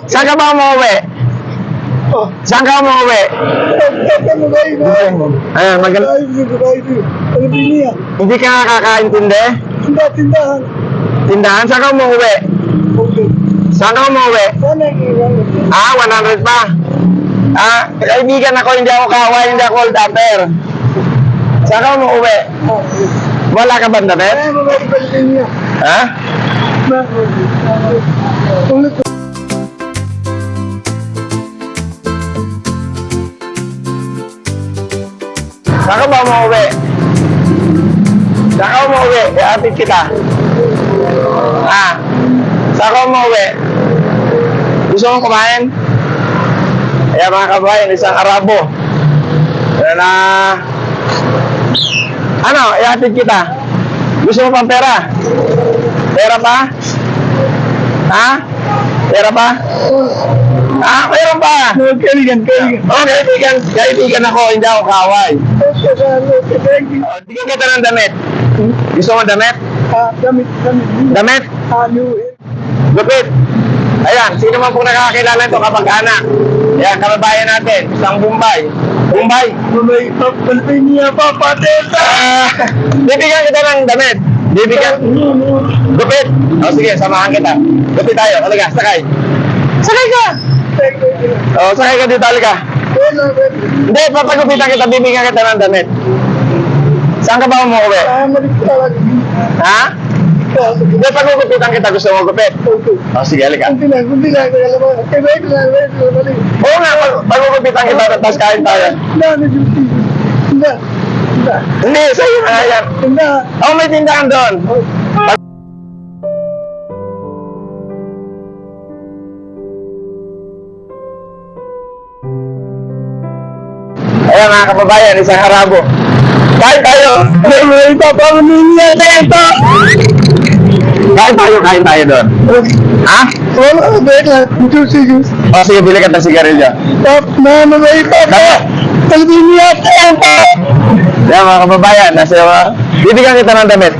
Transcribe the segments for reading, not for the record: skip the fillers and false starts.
Saan ka ba umuwi? Saan ka umuwi? Ayan, hindi ka nakakaintindi? Tindahan? Saan ka umuwi? Saan ka umuwi? 100 pa? Kaibigan ako, hindi ako kaway, hindi ako hold upper. Saan ka umuwi? Wala ka ba damit? Ha? Saan ka ba umuwi? Saan ka umuwi? Iatid kita. Saan ka umuwi? Gusto mong kumain? Ayan mga kabayan, isang Arabo. Iatid kita. Gusto mo pang pera? Pera pa? Pera pa? Mayroon pa. Kaibigan ako, hindi ako kaway. Bigyan kita ng damit. Gusto mo damit? Damit? Lupit. Ayan, sino man po nakakilala ito kapag anak? Ayan, kababayan natin, isang Bombay. Palpinia pa, pateta! Bibigyan kita ng damit. Lupit. Sige, samahan kita. Lupit tayo, talaga, sakay. Sakay ka! Sakay ka dito, talaga. Hindi, papagupitan kita, bibigyan kita ng damit. Saan ka ba umuwi? Hindi, pagugupitan kita, gusto mo gupit? Sige, halika. Oo nga, pagugupitan kita, tapos kain tayo. Hindi, sa'yo na yan. May tindahan doon. Ayan mga kababayan, isang Arabo. Kain tayo! Kain tayo doon. Sige, bili ka ng sigarilyo. Yan mga kababayan, bibigyan kita ng damit.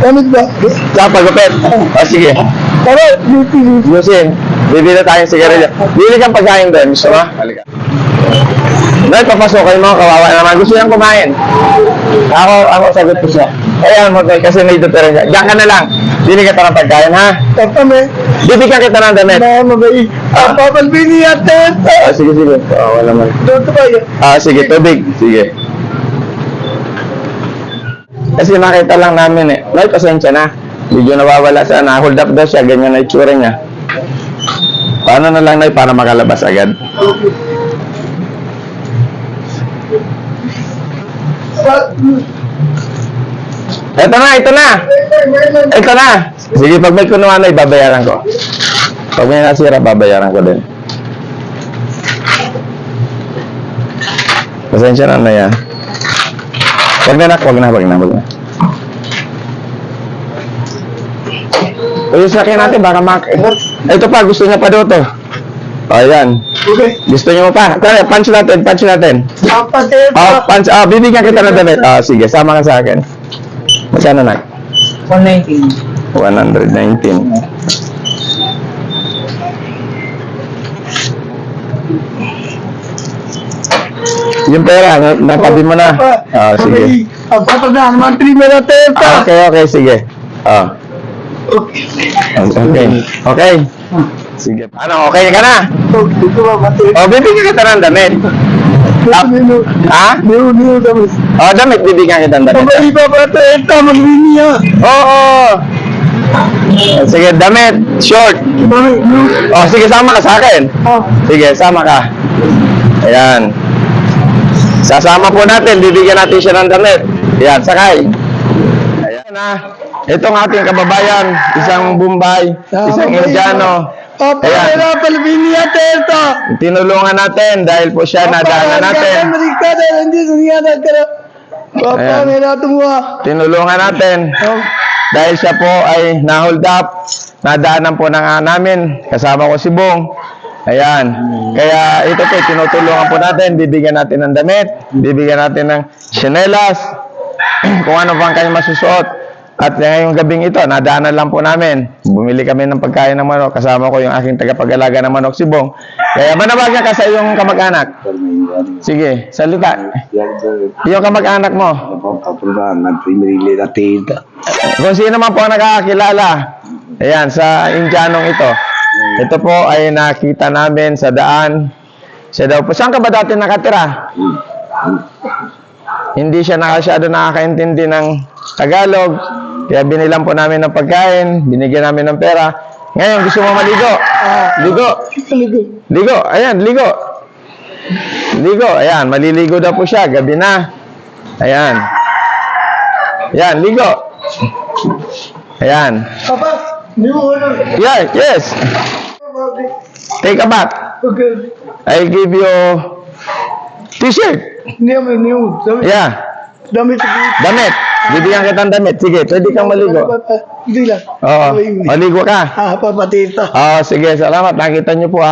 Damit ba? Pagupit. Sige. Gusin, bibili tayong sigarilyo. Bili kang pagkain doon. Gusto mo? Halika. Dahil papasok kayo mga kawawa naman. Gusto niyang kumain. Ako sagot ko siya. Ayan mo kasi may dutero niya. Diyan ka na lang. Bili kita ng pagkain, ha? Bibigyan kita ng damit. Papalbini natin. Sige. Wala man. Doon ba yan? Sige, tubig. Sige. Kasi nakita lang namin Nay, pasensya na. Medyo nawawala siya. Na-hold up daw siya. Ganyan na itsura niya. Paano na lang, Nay, para makalabas agad? Ito na. Sige, pag may kunuha na, babayaran ko. Pag may nasira, babayaran ko din. Pasensya na yan. Wag na. Ayos na kayo natin, baka ito pa, gusto niya pa daw to. Ayan. Okay. Gusto niyo pa? Tara, punch natin. Punch. Bibigyan kita ng damit. Sige, sama ka sa akin. Magkano na? 119. 119. Yung pera, natabi mo na. Sige. Okay, sige. Okay. Sige. Ano, okay ka na? Bibigyan kita ng damit. Damit, bibigyan kita ng damit. Sige, damit, short. Sige, sama ka sa akin. Sige, sama ka. Ayan. Sasama po natin, bibigyan natin siya ng damit. Ayan, sakay. Ayan na. Itong ating kababayan, isang Bombay, isang Indiano. Ayan. Tinulungan natin dahil po siya nadaanan natin. Tinulungan natin dahil siya po ay na-hold up. Nadaanan po namin. Kasama ko si Bong. Ayan. Kaya ito po, tinutulungan po natin. Bibigyan natin ng damit. Bibigyan natin ng tsinelas. Kung ano pang kanyang masusuot. At ngayong gabing ito, nadaanan lang po namin. Bumili kami ng pagkain ng manok. Kasama ko yung aking tagapag-alaga ng manok, si Bong. Kaya manawagan ka sa iyong kamag-anak. Sige, salita. Yung kamag-anak mo. Kung sino man po ang nakakakilala. Ayan, sa Indianong ito. Ito po ay nakita namin sa daan. Siya daw po. Saan ka ba dati nakatira? Hindi siya masyado nakakaintindi ng Tagalog. Kaya binilan po namin ng pagkain. Binigyan namin ng pera. Ngayon, gusto mo maligo? Ligo. Ligo. Ayan, ligo. Ligo. Ayan, maliligo daw po siya. Gabi na. Ayan. Ayan, ligo. Ayan. Papa, hindi mo ano. Yeah, yes. Take a bath. Okay. I give you t-shirt. Hindi mo niyo. Yeah. Damit sa buhay. Damit. Bibigyan kitang damit. Sige, pwede kang maligo. Hindi lang. Oo. Maligo ka. Papatito. Sige, salamat. Nakita niyo po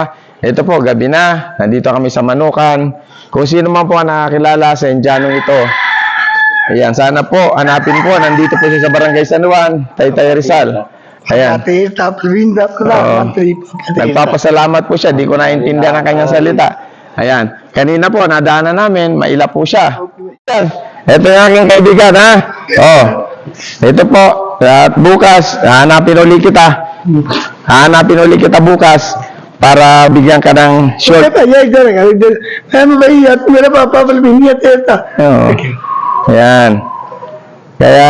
Ito po, gabi na. Nandito kami sa Manukan. Kung sino man po ang nakakilala sa Indianong ito. Ayan, sana po, hanapin po. Nandito po siya sa Barangay San Juan, Taytay Rizal. Ayan. Patita, pinda ko lang. Nagpapasalamat po siya. Di ko naintindihan ang kanyang salita. Ayan. Kanina po, nadaanan namin. Maila po siya. Ito yung aking kaibigan, ha? Ito po. At bukas, hanapin uli kita. Hanapin uli kita bukas para bigyan ka ng short. Ayan. Kaya,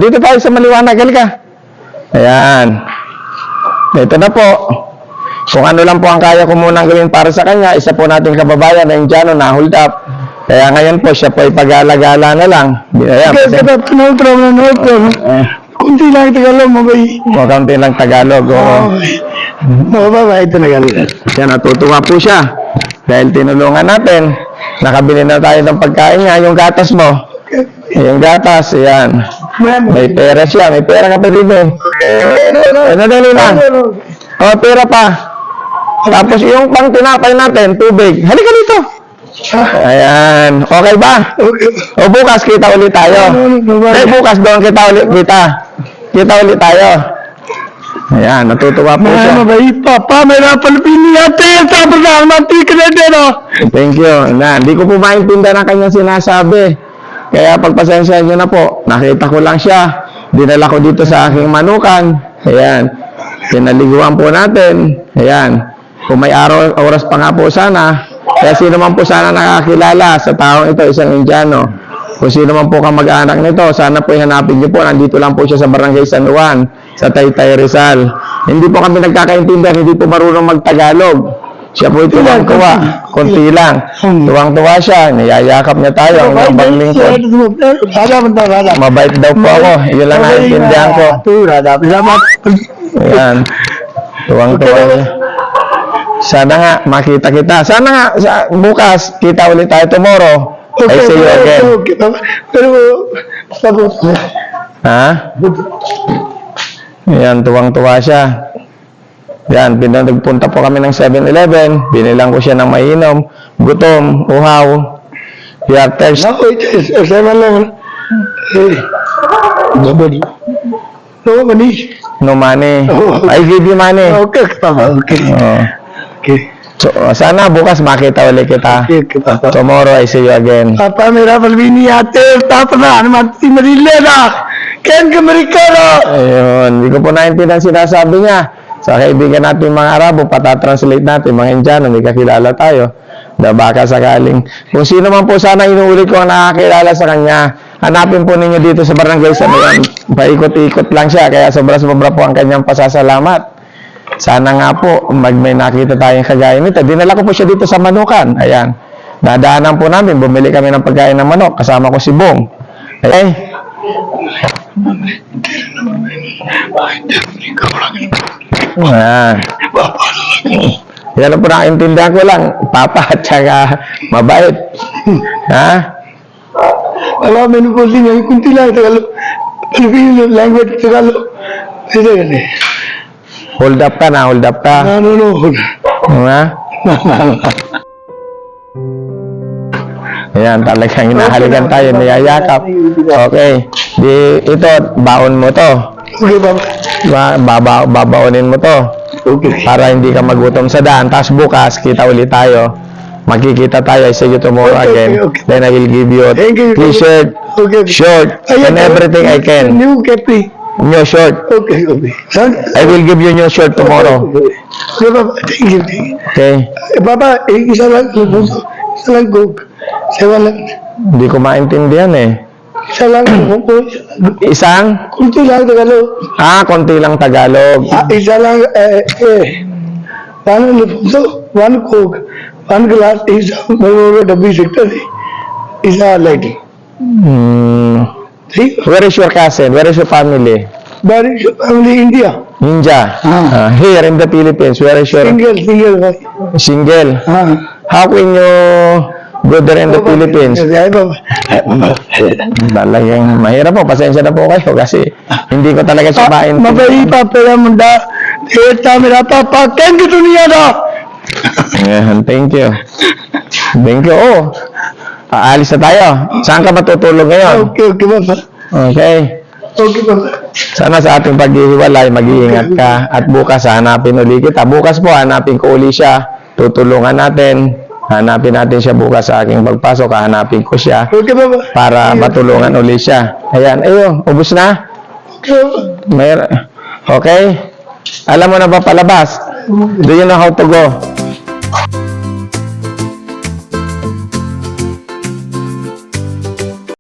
dito tayo sa maliwanag. Halika. Ayan. Ito na po. Kung ano lang po ang kaya ko munang gawin para sa kanya, isa po nating kababayan na Indiano na hold up. Kaya ngayon po, siya po ay pag-alagala na lang. Ayan. Kunti lang Tagalog, mabay. Kaunti lang Tagalog. Mababay Tagalog. Kaya natutuwa po siya. Dahil tinulungan natin. Nakabili na tayo ng pagkain niya. Yung gatas mo. Yung gatas, ayan. May pera siya. May pera ka pa rin eh. Dali lang. Pera pa. Tapos yung pang tinapay natin, tubig. Halika dito. Ayan. Okay ba? O bukas kita ulit tayo. Bukas doon kita ulit tayo. Ayan, natutuwa po siya. Papa, may napalpini natin. Tapos na, mantik na din, Thank you. Hindi ko po maintindihan ang kanyang sinasabi. Kaya pagpasensya nyo na po. Nakita ko lang siya. Dinala ko dito sa aking Manukan. Ayan. Pinaliguan po natin. Ayan. Kung may oras pa nga po sana. Kaya sino man po sana nakakilala sa taong ito, isang Indiano. Kung sino man po kamag-anak nito, sana po hanapin niyo po. Nandito lang po siya sa Barangay San Juan, sa Taytay Rizal. Hindi po kami nagkakaintindihan, hindi po marunong mag-Tagalog. Siya po tuwang-tuwa, konti lang. Tuwang-tuwa siya, niyayakap niya tayo hanggang paglingkod. Mabait daw po ako, yun lang naintindihan ko. Ayan, tuwang-tuwa niya. Sana nga, makita kita. Sana nga, bukas, kita ulit tayo tomorrow. I see you again. Pero, sabot. Ha? Ayan, tuwang-tuwa siya. Yan, pinagpunta po kami ng 7-Eleven. Binilang ko siya ng mainom, gutom, uhaw. We are thirsty. No, it is 7-Eleven. Nobody. No money. No money. I give you money. Okay, Papa. Okay. Okay. So, sana bukas makita ulit kita. Okay, Papa. Tomorrow, I see you again. Papa, मेरा पलवीनी आते Papa na, mati Marilena. Ken ka Maricano. Ayun, hindi ko po naintindihan sinasabi niya. Sa kaibigan natin mga Arabo, patatranslate natin, mga Indiano, may kakilala tayo. Na baka sakaling. Kung sino man po sana inuulit ko ang nakakilala sa kanya, hanapin po ninyo dito sa Barangay San Juan. Paikot-ikot lang siya, kaya sobra-sobra po ang kanyang pasasalamat. Sana nga po, may nakita tayong kagaya nito. Dinala ko po siya dito sa Manukan. Ayan. Dadaanan po namin, bumili kami ng pagkain ng manok. Kasama ko si Bong. Okay? Ayan. Yan po nakaintindihan ko lang. Papa at saka mabait. Ha? Wala, may nupusin niya. Kunti lang, Tagalog. Filipino language, Tagalog. Ito yan eh. Hold up ka na, hold up ka. No. Ha? Ayan, talagang hinahalikan tayo, niyayakap. Okay. ito, baon mo to. Okay, Papa. Babaonin mo to. Okay. Para hindi ka magutom sa daan. Tapos bukas, kita ulit tayo. Magkikita tayo. I see you tomorrow Okay, again. okay. Then I will give you a Thank you. t-shirt, Okay. short, and everything I can. New Capri. New shirt. Okay, okay. Son? I will give you new shirt tomorrow. Okay, Papa. Thank you, thank you. Okay? Papa, isa lang Coke. 7 lang. Hindi ko maintindihan eh. Isa lang Coke. Isang? Kunti lang Tagalog. Konti lang Tagalog. Isa lang, one Coke, one glass, isa बरोबर डब्बी sector है. Isa lighting. ठीक. Where is your cousin? Where is your family? Barish family India. Ninja. Ah. Here in the Philippines, where is your Single भाई. single? हाँ. How can you go there in the Philippines? Ay Papa. Talagang mahirap po. Pasensya na po kayo kasi hindi ko talaga siya maintindihan. Mumbai पापा का मुंडा देवता मेरा पापा कैंग दुनिया दा. Ayan, thank you. Thank you. Oh, aalis na tayo. Saan ka matutulog ngayon? Okay, okay Papa. Okay. Okay Papa. Sana sa ating paghihiwalay, mag-iingat ka. At bukas, hanapin uli kita. Bukas po, hanapin ko uli siya. Tutulungan natin. Hanapin natin siya bukas sa aking pagpasok. Hanapin ko siya Okay Papa. para matulungan uli siya. Ayan, ayun, ubus na. Okay. Okay? Alam mo na ba palabas? Do you know how to go?